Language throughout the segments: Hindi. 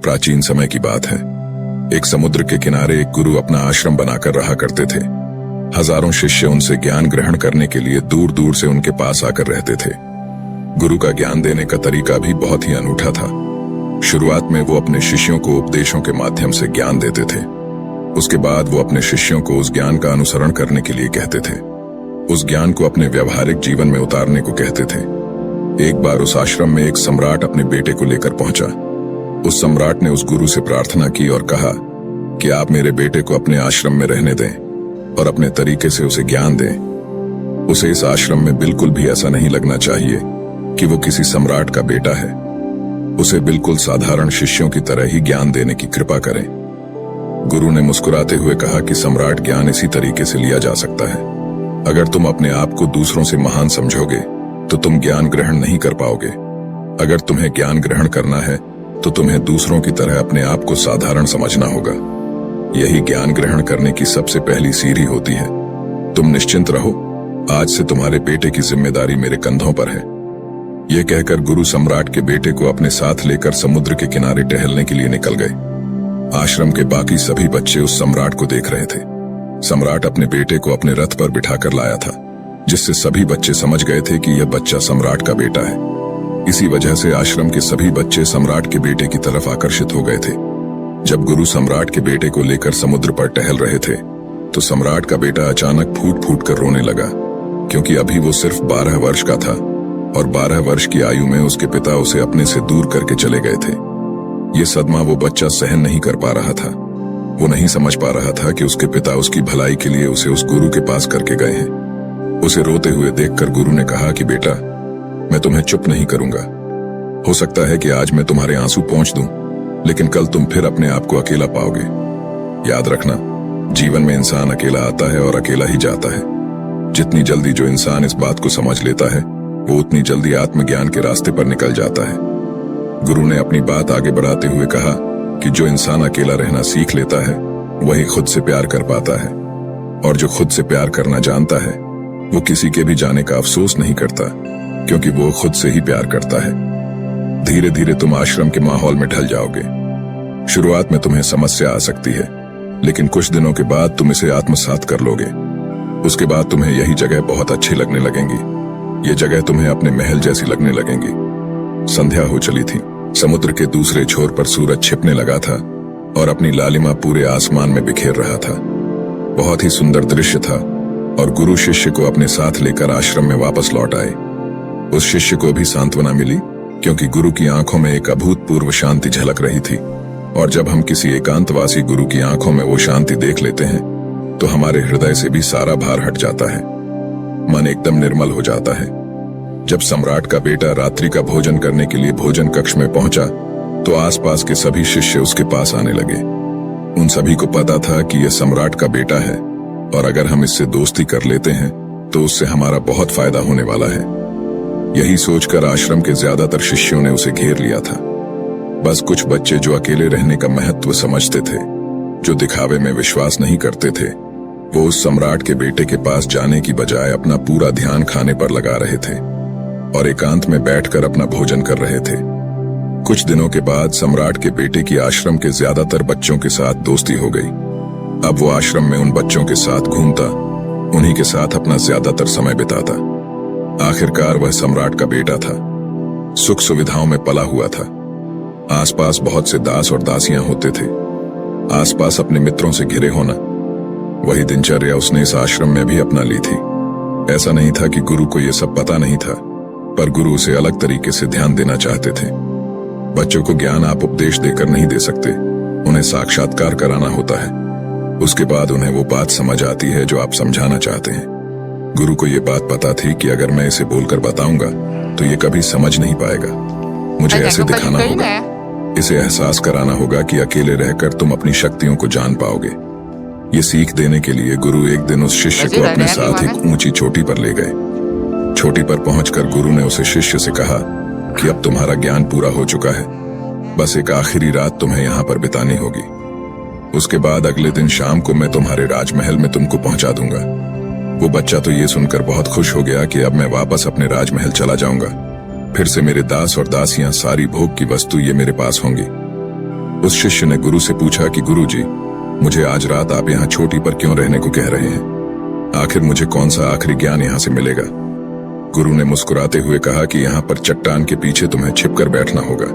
प्राचीन समय की बात है। एक समुद्र के किनारे एक गुरु अपना आश्रम बनाकर रहा करते थे। हजारों शिष्य उनसे ज्ञान ग्रहण करने के लिए दूर दूर से उनके पास आकर रहते थे। गुरु का ज्ञान देने का तरीका भी बहुत ही अनूठा था। शुरुआत में वो अपने शिष्यों को उपदेशों के माध्यम से ज्ञान देते थे। उसके बाद वो अपने शिष्यों को उस ज्ञान का अनुसरण करने के लिए कहते थे, उस ज्ञान को अपने व्यवहारिक जीवन में उतारने को कहते थे। एक बार उस आश्रम में एक सम्राट अपने बेटे को लेकर पहुंचा। उस सम्राट ने उस गुरु से प्रार्थना की और कहा कि आप मेरे बेटे को अपने आश्रम में रहने दें और अपने तरीके से उसे ज्ञान दें। उसे इस आश्रम में बिल्कुल भी ऐसा नहीं लगना चाहिए कि वो किसी सम्राट का बेटा है। उसे बिल्कुल साधारण शिष्यों की तरह ही ज्ञान देने की कृपा करें। गुरु ने मुस्कुराते हुए कहा कि सम्राट ज्ञान इसी तरीके से लिया जा सकता है। अगर तुम अपने आप को दूसरों से महान समझोगे तो तुम ज्ञान ग्रहण नहीं कर पाओगे। अगर तुम्हें ज्ञान ग्रहण करना है तो तुम्हें दूसरों की तरह अपने आप को साधारण समझना होगा। यही ज्ञान ग्रहण करने की सबसे पहली सीढ़ी होती है। तुम निश्चिंत रहो, आज से तुम्हारे बेटे की जिम्मेदारी मेरे कंधों पर है। यह कहकर गुरु सम्राट के बेटे को अपने साथ लेकर समुद्र के किनारे टहलने के लिए निकल गए। आश्रम के बाकी सभी बच्चे उस सम्राट को देख रहे थे। सम्राट अपने बेटे को अपने रथ पर बिठाकर लाया था, जिससे सभी बच्चे समझ गए थे कि यह बच्चा सम्राट का बेटा है। इसी वजह से आश्रम के सभी बच्चे सम्राट के बेटे की तरफ आकर्षित हो गए थे। जब गुरु सम्राट के बेटे को लेकर समुद्र पर टहल रहे थे तो सम्राट का बेटा अचानक फूट फूट कर रोने लगा, क्योंकि अभी वो सिर्फ 12 वर्ष का था और 12 वर्ष की आयु में उसके पिता उसे अपने से दूर करके चले गए थे। ये सदमा वो बच्चा सहन नहीं कर पा रहा था। वो नहीं समझ पा रहा था कि उसके पिता उसकी भलाई के लिए उसे उस गुरु के पास करके गए हैं। उसे रोते हुए देखकर गुरु ने कहा कि बेटा, मैं तुम्हें चुप नहीं करूंगा। हो सकता है कि आज मैं तुम्हारे आंसू पोंछ दूं, लेकिन कल तुम फिर अपने आप को अकेला पाओगे। याद रखना, जीवन में इंसान अकेला आता है और अकेला ही जाता है। जितनी जल्दी जो इंसान इस बात को समझ लेता है, वो उतनी जल्दी आत्मज्ञान के रास्ते पर निकल जाता है। गुरु ने अपनी बात आगे बढ़ाते हुए कहा कि जो इंसान अकेला रहना सीख लेता है, वही खुद से प्यार कर पाता है, और जो खुद से प्यार करना जानता है, वो किसी के भी जाने का अफसोस नहीं करता, क्योंकि वो खुद से ही प्यार करता है। धीरे धीरे तुम आश्रम के माहौल में ढल जाओगे। शुरुआत में तुम्हें समस्या आ सकती है, लेकिन कुछ दिनों के बाद तुम इसे आत्मसात कर लोगे। उसके बाद तुम्हें यही जगह बहुत अच्छी लगने लगेंगी। ये जगह तुम्हें अपने महल जैसी लगने लगेंगी। संध्या हो चली थी। समुद्र के दूसरे छोर पर सूरज छिपने लगा था और अपनी लालिमा पूरे आसमान में बिखेर रहा था। बहुत ही सुंदर दृश्य था और गुरु शिष्य को अपने साथ लेकर आश्रम में वापस लौट आए। उस शिष्य को भी सांत्वना मिली, क्योंकि गुरु की आंखों में एक अभूतपूर्व शांति झलक रही थी। और जब हम किसी एकांतवासी गुरु की आंखों में वो शांति देख लेते हैं तो हमारे हृदय से भी सारा भार हट जाता है। मन एकदम निर्मल हो जाता है। जब सम्राट का बेटा रात्रि का भोजन करने के लिए भोजन कक्ष में पहुंचा तो आसपास के सभी शिष्य उसके पास आने लगे। उन सभी को पता था कि यह सम्राट का बेटा है और अगर हम इससे दोस्ती कर लेते हैं तो उससे हमारा बहुत फायदा होने वाला है। यही सोचकर आश्रम के ज्यादातर शिष्यों ने उसे घेर लिया था। बस कुछ बच्चे जो अकेले रहने का महत्व समझते थे, जो दिखावे में विश्वास नहीं करते थे, वो उस सम्राट के बेटे के पास जाने की बजाय अपना पूरा ध्यान खाने पर लगा रहे थे और एकांत में बैठकर अपना भोजन कर रहे थे। कुछ दिनों के बाद सम्राट के बेटे की आश्रम के ज्यादातर बच्चों के साथ दोस्ती हो गई। अब वो आश्रम में उन बच्चों के साथ घूमता, उन्हीं के साथ अपना ज्यादातर समय बिताता। आखिरकार वह सम्राट का बेटा था, सुख सुविधाओं में पला हुआ था। आसपास बहुत से दास और दासियां होते थे। आसपास अपने मित्रों से घिरे होना, वही दिनचर्या उसने इस आश्रम में भी अपना ली थी। ऐसा नहीं था कि गुरु को यह सब पता नहीं था, पर गुरु उसे अलग तरीके से ध्यान देना चाहते थे। बच्चों को ज्ञान आप उपदेश देकर नहीं दे सकते, उन्हें साक्षात्कार कराना होता है। उसके बाद उन्हें वो बात समझ आती है जो आप समझाना चाहते हैं। गुरु को ये बात पता थी कि अगर मैं इसे बोलकर बताऊंगा तो ये कभी समझ नहीं पाएगा। मुझे ऐसे दिखाना होगा, इसे एहसास कराना होगा कि अकेले रहकर तुम अपनी शक्तियों को जान पाओगे। ये सीख देने के लिए गुरु एक दिन उस शिष्य को अपने साथ एक ऊंची चोटी पर ले गए। चोटी पर पहुंचकर गुरु ने उसे शिष्य से कहा कि अब तुम्हारा ज्ञान पूरा हो चुका है, बस एक आखिरी रात तुम्हें यहाँ पर बितानी होगी। उसके बाद अगले दिन शाम को मैं तुम्हारे राजमहल में तुमको पहुंचा दूंगा। वो बच्चा तो ये सुनकर बहुत खुश हो गया कि अब मैं वापस अपने राजमहल चला जाऊंगा। फिर से मेरे दास और दासियां, सारी भोग की वस्तु ये मेरे पास होंगी। उस शिष्य ने गुरु से पूछा कि गुरुजी, मुझे आज रात आप यहाँ चोटी पर क्यों रहने को कह रहे हैं? आखिर मुझे कौन सा आखिरी ज्ञान यहाँ से मिलेगा? गुरु ने मुस्कुराते हुए कहा कि यहाँ पर चट्टान के पीछे तुम्हें छिपकर बैठना होगा।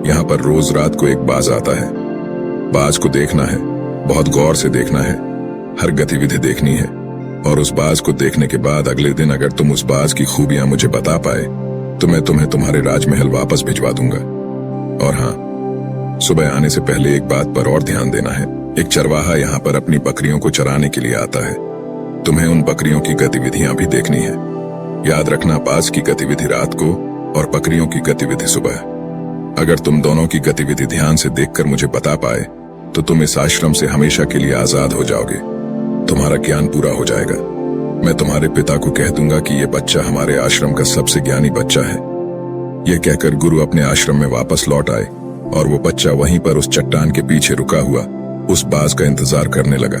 यहाँ पर रोज रात को एक बाज आता है। बाज को देखना है, बहुत गौर से देखना है, हर गतिविधि देखनी है, और उस बाज को देखने के बाद अगले दिन अगर तुम उस बाज की खूबियां मुझे बता पाए तो मैं तुम्हें तुम्हारे राजमहल वापस भिजवा दूंगा। और हाँ, सुबह आने से पहले एक बात पर और ध्यान देना है। एक चरवाहा यहाँ पर अपनी बकरियों को चराने के लिए आता है। तुम्हें उन बकरियों की गतिविधियां भी देखनी है। याद रखना, बाज की गतिविधि रात को और बकरियों की गतिविधि सुबह। अगर तुम दोनों की गतिविधि ध्यान से देखकर मुझे बता पाए तो तुम इस आश्रम से हमेशा के लिए आजाद हो जाओगे। तुम्हारा ज्ञान पूरा हो जाएगा। मैं तुम्हारे पिता को कह दूंगा कि यह बच्चा हमारे आश्रम का सबसे ज्ञानी बच्चा है। यह कहकर गुरु अपने आश्रम में वापस लौट आए और वो बच्चा वहीं पर उस चट्टान के पीछे रुका हुआ उस बाज का इंतजार करने लगा।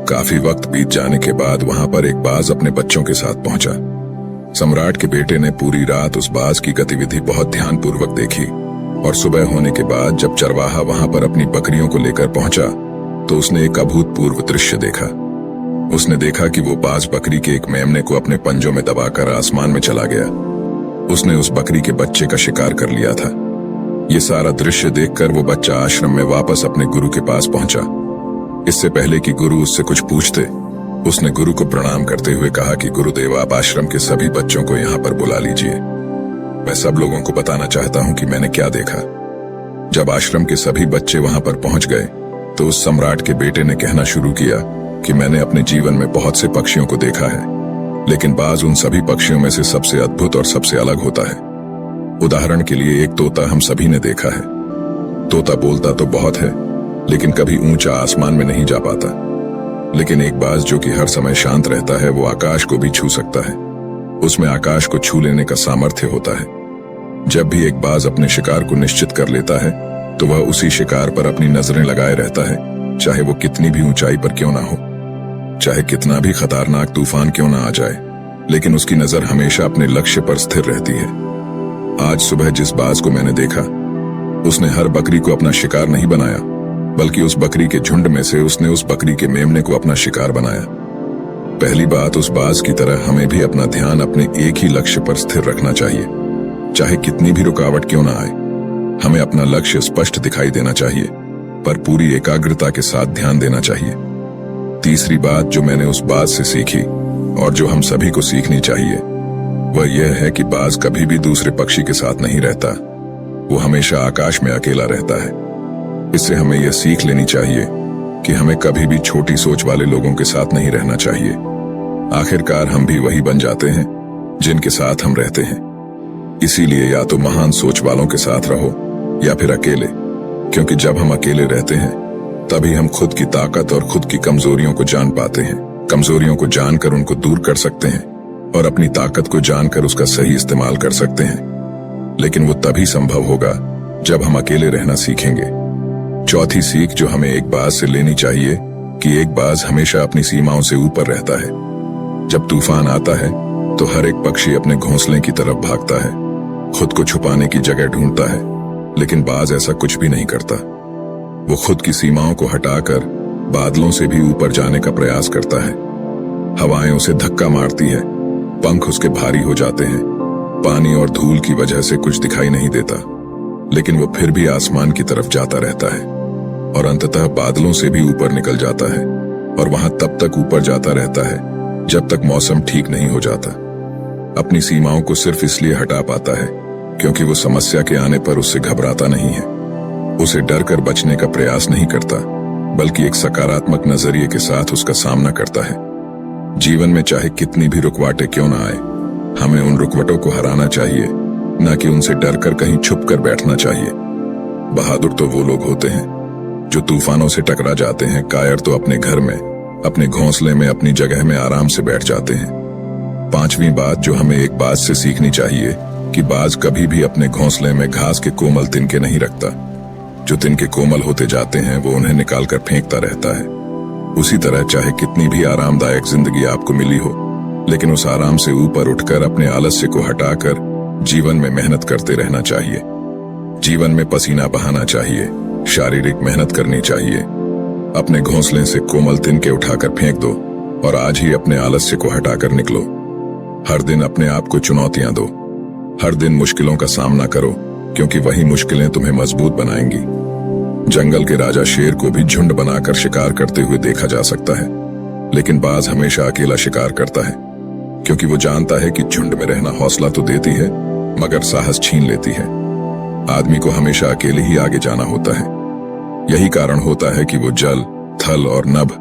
काफी वक्त बीत जाने के बाद वहां पर एक बाज अपने बच्चों के साथ पहुंचा। सम्राट के बेटे ने पूरी रात उस बाज की गतिविधि बहुत ध्यानपूर्वक देखी और सुबह होने के बाद जब चरवाहा वहां पर अपनी बकरियों को लेकर पहुंचा तो उसने एक अभूतपूर्व दृश्य देखा। उसने देखा कि वो बाज बकरी के एक मेमने को अपने पंजों में दबाकर आसमान में चला गया। उसने उस बकरी के बच्चे का शिकार कर लिया था। ये सारा दृश्य देखकर वो बच्चा आश्रम में वापस अपने गुरु के पास पहुंचा। इससे पहले कि गुरु उससे कुछ पूछते, उसने गुरु को प्रणाम करते हुए कहा कि गुरुदेव, आप आश्रम के सभी बच्चों को यहाँ पर बुला लीजिए। मैं सब लोगों को बताना चाहता हूँ कि मैंने क्या देखा। जब आश्रम के सभी बच्चे वहां पर पहुंच गए तो उस सम्राट के बेटे ने कहना शुरू किया कि मैंने अपने जीवन में बहुत से पक्षियों को देखा है, लेकिन बाज उन सभी पक्षियों में से सबसे अद्भुत और सबसे अलग होता है। उदाहरण के लिए एक तोता हम सभी ने देखा है। तोता बोलता तो बहुत है, लेकिन कभी ऊंचा आसमान में नहीं जा पाता। लेकिन एक बाज जो कि हर समय शांत रहता है, वो आकाश को भी छू सकता है। उसमें आकाश को छू लेने का सामर्थ्य होता है। जब भी एक बाज अपने शिकार को निश्चित कर लेता है तो वह उसी शिकार पर अपनी नजरें लगाए रहता है, चाहे वो कितनी भी ऊंचाई पर क्यों ना हो, चाहे कितना भी खतरनाक तूफान क्यों ना आ जाए, लेकिन उसकी नजर हमेशा अपने लक्ष्य पर स्थिर रहती है। आज सुबह जिस बाज को मैंने देखा, उसने हर बकरी को अपना शिकार नहीं बनाया, बल्कि उस बकरी के झुंड में से उसने उस बकरी के मेमने को अपना शिकार बनाया। पहली बात, उस बाज की तरह हमें भी अपना ध्यान अपने एक ही लक्ष्य पर स्थिर रखना चाहिए। चाहे कितनी भी रुकावट क्यों ना आए, हमें अपना लक्ष्य स्पष्ट दिखाई देना चाहिए, पर पूरी एकाग्रता के साथ ध्यान देना चाहिए। तीसरी बात जो मैंने उस बाज से सीखी और जो हम सभी को सीखनी चाहिए, वह यह है कि बाज कभी भी दूसरे पक्षी के साथ नहीं रहता। वो हमेशा आकाश में अकेला रहता है। इससे हमें यह सीख लेनी चाहिए कि हमें कभी भी छोटी सोच वाले लोगों के साथ नहीं रहना चाहिए। आखिरकार हम भी वही बन जाते हैं जिनके साथ हम रहते हैं। इसीलिए या तो महान सोच वालों के साथ रहो या फिर अकेले, क्योंकि जब हम अकेले रहते हैं तभी हम खुद की ताकत और खुद की कमजोरियों को जान पाते हैं। कमजोरियों को जानकर उनको दूर कर सकते हैं और अपनी ताकत को जानकर उसका सही इस्तेमाल कर सकते हैं। लेकिन वो तभी संभव होगा जब हम अकेले रहना सीखेंगे। चौथी सीख जो हमें एक बाज से लेनी चाहिए कि एक बाज हमेशा अपनी सीमाओं से ऊपर रहता है। जब तूफान आता है तो हर एक पक्षी अपने घोंसले की तरफ भागता है, खुद को छुपाने की जगह ढूंढता है, लेकिन बाज ऐसा कुछ भी नहीं करता। वो खुद की सीमाओं को हटाकर बादलों से भी ऊपर जाने का प्रयास करता है। हवाएं उसे धक्का मारती है, पंख उसके भारी हो जाते हैं, पानी और धूल की वजह से कुछ दिखाई नहीं देता, लेकिन वो फिर भी आसमान की तरफ जाता रहता है और अंततः बादलों से भी ऊपर निकल जाता है और वहां तब तक ऊपर जाता रहता है जब तक मौसम ठीक नहीं हो जाता। अपनी सीमाओं को सिर्फ इसलिए हटा पाता है क्योंकि वो समस्या के आने पर उससे घबराता नहीं है, उसे डर कर बचने का प्रयास नहीं करता, बल्कि एक सकारात्मक नजरिए के साथ उसका सामना करता है। जीवन में चाहे कितनी भी रुकावटें क्यों ना आए, हमें उन रुकावटों को हराना चाहिए, न कि उनसे डर कर कहीं छुप कर बैठना चाहिए। बहादुर तो वो लोग होते हैं जो तूफानों से टकरा जाते हैं, कायर तो अपने घर में, अपने घोंसले में, अपनी जगह में आराम से बैठ जाते हैं। पांचवी बात जो हमें एक बाज से सीखनी चाहिए कि बाज कभी भी अपने घोंसले में घास के कोमल तिनके नहीं रखता। जो तिनके कोमल होते जाते हैं वो उन्हें निकालकर फेंकता रहता है। उसी तरह चाहे कितनी भी आरामदायक जिंदगी आपको मिली हो, लेकिन उस आराम से ऊपर उठकर अपने आलस्य को हटाकर जीवन में मेहनत करते रहना चाहिए। जीवन में पसीना बहाना चाहिए, शारीरिक मेहनत करनी चाहिए। अपने घोंसले से कोमल तिनके उठाकर फेंक दो और आज ही अपने आलस्य को हटाकर निकलो। हर दिन अपने आप को चुनौतियां दो। हर दिन मुश्किलों का सामना करो, क्योंकि वही मुश्किलें तुम्हें मजबूत बनाएंगी। जंगल के राजा शेर को भी झुंड बनाकर शिकार करते हुए देखा जा सकता है, लेकिन बाज हमेशा अकेला शिकार करता है, क्योंकि वो जानता है कि झुंड में रहना हौसला तो देती है, मगर साहस छीन लेती है। आदमी को हमेशा अकेले ही आगे जाना होता है। यही कारण होता है कि वो जल, थल और नभ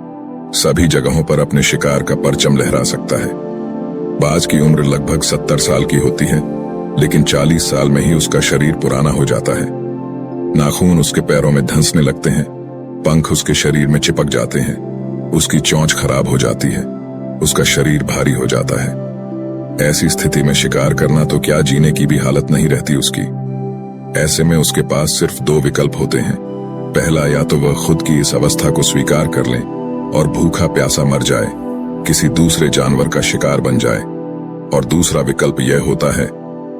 सभी जगहों पर अपने शिकार का परचम लहरा सकता है। बाज की उम्र लगभग 70 साल की होती है, लेकिन 40 साल में ही उसका शरीर पुराना हो जाता है। नाखून उसके पैरों में धंसने लगते हैं, पंख उसके शरीर में चिपक जाते हैं, उसकी चोंच खराब हो जाती है, उसका शरीर भारी हो जाता है। ऐसी स्थिति में शिकार करना तो क्या, जीने की भी हालत नहीं रहती उसकी। ऐसे में उसके पास सिर्फ 2 विकल्प होते हैं। पहला, या तो वह खुद की इस अवस्था को स्वीकार कर ले और भूखा प्यासा मर जाए, किसी दूसरे जानवर का शिकार बन जाए, और दूसरा विकल्प यह होता है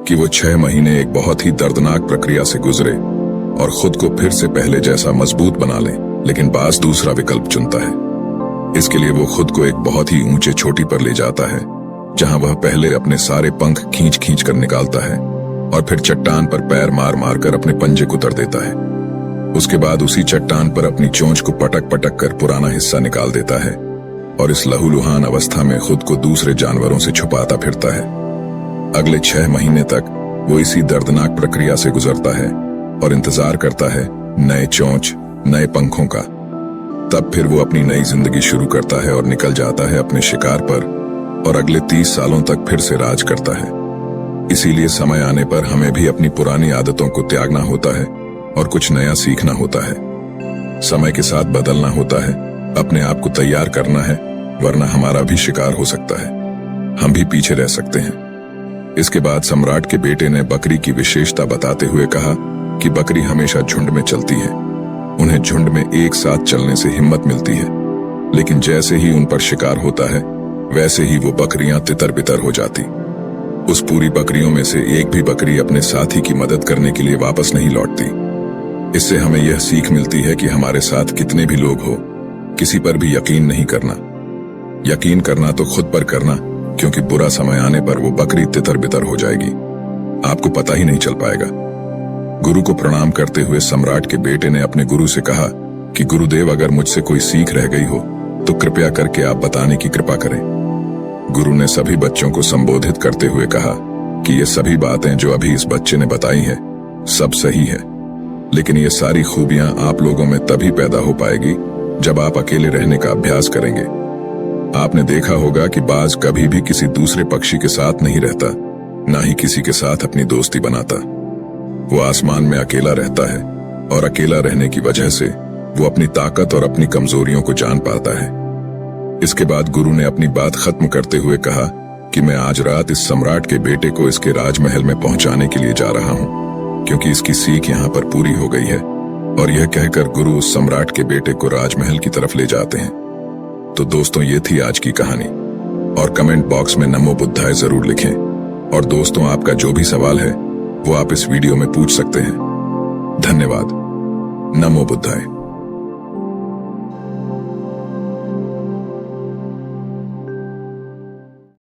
कि वो 6 महीने एक बहुत ही दर्दनाक प्रक्रिया से गुजरे और खुद को फिर से पहले जैसा मजबूत बना ले। लेकिन बाज दूसरा विकल्प चुनता है। इसके लिए वो खुद को एक बहुत ही ऊंचे चोटी पर ले जाता है, जहां वह पहले अपने सारे पंख खींच खींच कर निकालता है और फिर चट्टान पर पैर मार मार कर अपने पंजे कुतर देता है। उसके बाद उसी चट्टान पर अपनी चोंच को पटक पटक कर पुराना हिस्सा निकाल देता है और इस लहूलुहान अवस्था में खुद को दूसरे जानवरों से छुपाता फिरता है। अगले 6 महीने तक वो इसी दर्दनाक प्रक्रिया से गुजरता है और इंतजार करता है नए चोंच, नए पंखों का। तब फिर वो अपनी नई जिंदगी शुरू करता है और निकल जाता है अपने शिकार पर, और अगले 30 सालों तक फिर से राज करता है। इसीलिए समय आने पर हमें भी अपनी पुरानी आदतों को त्यागना होता है और कुछ नया सीखना होता है। समय के साथ बदलना होता है, अपने आप को तैयार करना है, वरना हमारा भी शिकार हो सकता है, हम भी पीछे रह सकते हैं। इसके बाद सम्राट के बेटे ने बकरी की विशेषता बताते हुए कहा कि बकरी हमेशा झुंड में चलती है। उन्हें झुंड में एक साथ चलने से हिम्मत मिलती है, लेकिन जैसे ही उन पर शिकार होता है, वैसे ही वो बकरियां तितर बितर हो जाती। उस पूरी बकरियों में से एक भी बकरी अपने साथी की मदद करने के लिए वापस नहीं लौटती। इससे हमें यह सीख मिलती है कि हमारे साथ कितने भी लोग हो, किसी पर भी यकीन नहीं करना। यकीन करना तो खुद पर करना, क्योंकि बुरा समय आने पर वो बकरी तितर बितर हो जाएगी, आपको पता ही नहीं चल पाएगा। गुरु को प्रणाम करते हुए सम्राट के बेटे ने अपने गुरु से कहा कि गुरुदेव, अगर मुझसे कोई सीख रह गई हो तो कृपया करके आप बताने की कृपा करें। गुरु ने सभी बच्चों को संबोधित करते हुए कहा कि ये सभी बातें जो अभी इस बच्चे ने बताई हैं, सब सही है, लेकिन ये सारी खूबियां आप लोगों में तभी पैदा हो पाएगी जब आप अकेले रहने का अभ्यास करेंगे। आपने देखा होगा कि बाज कभी भी किसी दूसरे पक्षी के साथ नहीं रहता, ना ही किसी के साथ अपनी दोस्ती बनाता। वो आसमान में अकेला रहता है और अकेला रहने की वजह से वो अपनी ताकत और अपनी कमजोरियों को जान पाता है। इसके बाद गुरु ने अपनी बात खत्म करते हुए कहा कि मैं आज रात इस सम्राट के बेटे को इसके राजमहल में पहुंचाने के लिए जा रहा हूं, क्योंकि इसकी सीख यहाँ पर पूरी हो गई है। और यह कहकर गुरु उस सम्राट के बेटे को राजमहल की तरफ ले जाते हैं। तो दोस्तों, ये थी आज की कहानी, और कमेंट बॉक्स में नमो बुद्धाय जरूर लिखें। और दोस्तों, आपका जो भी सवाल है वो आप इस वीडियो में पूछ सकते हैं। धन्यवाद। नमो बुद्धाय।